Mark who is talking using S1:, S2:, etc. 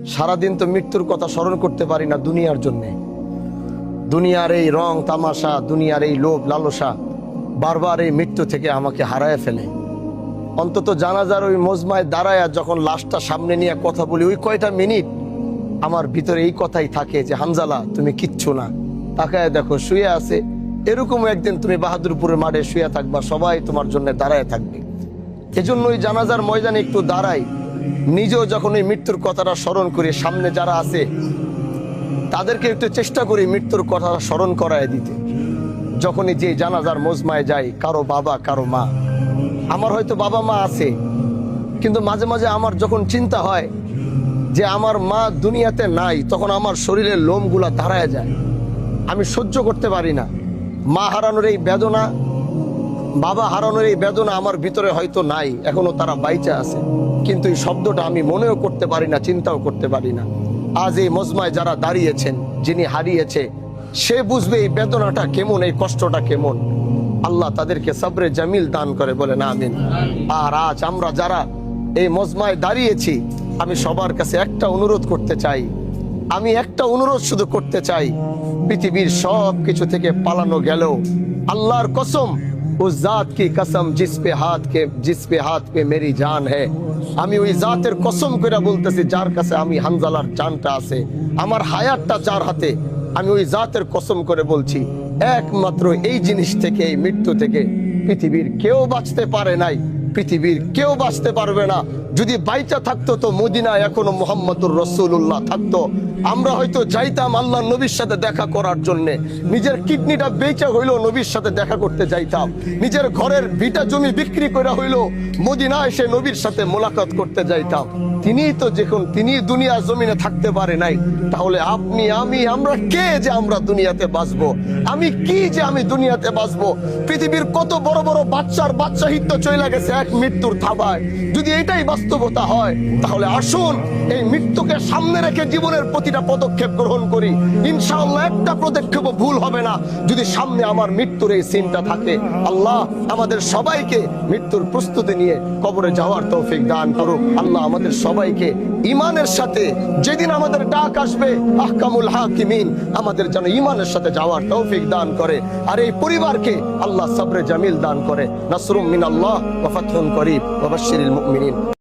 S1: সারাদিন তো মৃত্যুর কথা স্মরণ করতে পারি না দুনিয়ার জন্যে। দুনিয়ার এই রং তামাশা, দুনিয়ার এই লোভ লালসা বারবার এই মৃত্যু থেকে আমাকে হারায় ফেলে। অন্তত জানাজার ওই মজমায় দাঁড়ায়া যখন লাশটা সামনে নিয়ে কথা বলি, ওই কয়টা মিনিট আমার ভিতরে এই কথাই থাকে যে হামজালা তুমি কিচ্ছু না, তাকায় দেখো শুয়ে আছে। এরকম একদিন তুমি বাহাদুরপুরের মাঠে শুয়ে থাকবা, সবাই তোমার জন্য দাঁড়ায় থাকবে। এজন্য ওই জানাজার ময়দানে একটু দাঁড়াই, নিজেও যখন ওই মৃত্যুর কথাটা স্মরণ করি, সামনে যারা আছে তাদেরকে একটু চেষ্টা করি মৃত্যুর কথাটা স্মরণ করায় দিতে। যখনই যে জানাজার মজমায় যাই, কারো বাবা কারো মা, আমার হয়তো বাবা মা আছে, কিন্তু মাঝে মাঝে আমার যখন চিন্তা হয় যে আমার মা দুনিয়াতে নাই, তখন আমার শরীরের লোমগুলা দাঁড়ায় যায়। আমি সহ্য করতে পারি না। মা হারানোর এই বেদনা, বাবা হারানোর এই বেদনা আমার ভিতরে হয়তো নাই, এখনো তারা বাইচা আছে, কিন্তু এই শব্দটা আমি মনেও করতে পারি না, চিন্তাও করতে পারি না। আজ এই মজমায় যারা দাঁড়িয়েছেন, যিনি হারিয়েছে সে বুঝবে এই বেদনাটা কেমন, এই কষ্টটা কেমন। আল্লাহ তাদেরকে সবরে জামিল দান করে, বলে না আমিন। আর আজ আমরা যারা এই মজমায় দাঁড়িয়েছি, আমি সবার কাছে একটা অনুরোধ করতে চাই, আমি একটা অনুরোধ শুধু করতে চাই। পৃথিবীর সব কিছু থেকে পালানো গেলেও আল্লাহর কসম, उस जात की कसम जिस पे हाथ पे मेरी जान है, আমি ওই জাতের কসম করে বলতেছি যার কাছে আমি হানজালার জানটা আছে, আমার হায়াতটা যার হাতে, আমি ওই জাতের কসম করে বলছি, একমাত্র এই জিনিস থেকে, এই মৃত্যু থেকে পৃথিবীর কেউ বাঁচতে পারে নাই, পৃথিবীর কেউ বাঁচতে পারবে না। যদি বাইচা থাকতো তো মদিনায় এখনো মুহাম্মদুর রাসূলুল্লাহ থাকতো, আমরা হয়তো যাইতাম আল্লাহ নবীর সাথে দেখা করার জন্য। নিজের কিডনিটা বেচা হইলো নবীর সাথে দেখা করতে যাইতাম, নিজের ঘরের ভিটা জমি বিক্রি করে হইলো মদিনায় এসে নবীর সাথে মোলাকাত করতে যাইতাম। তিনিই তো যখন তিনি দুনিয়া জমিনে থাকতে পারে নাই, তাহলে আপনি আমি আমরা কে যে আমরা দুনিয়াতে বাঁচবো? আমি কি যে আমি দুনিয়াতে বাঁচবো? পৃথিবীর কত বড় বড় বাচ্চা হিত্য চলে গেছে এক মৃত্যুর থাবায়। যদি এটাই বাস্তবতা হয়, তাহলে আসুন এই মৃত্যুকে সামনে রেখে জীবনের প্রতিটা পদক্ষেপ গ্রহণ করি। ইনশাআল্লাহ একটা পদক্ষেপও ভুল হবে না যদি সামনে আমার মৃত্যুর এই সিনটা থাকে। আল্লাহ আমাদের সবাইকে মৃত্যুর প্রস্তুতি নিয়ে কবরে যাওয়ার তৌফিক দান করুক। আল্লাহ আমাদের সবাইকে ঈমানের সাথে, যেদিন আমাদের ডাক আসবে আহকামুল হাকিমিন, আমাদের যেন ঈমানের সাথে যাওয়ার তৌফিক দান করে। আর এই পরিবারকে আল্লাহ সবরে জামিল দান করে। নাসরুম মিনাল্লাহ ওয়া ফাতহুন করিব ওয়া বাশশিরিল মুমিনিন।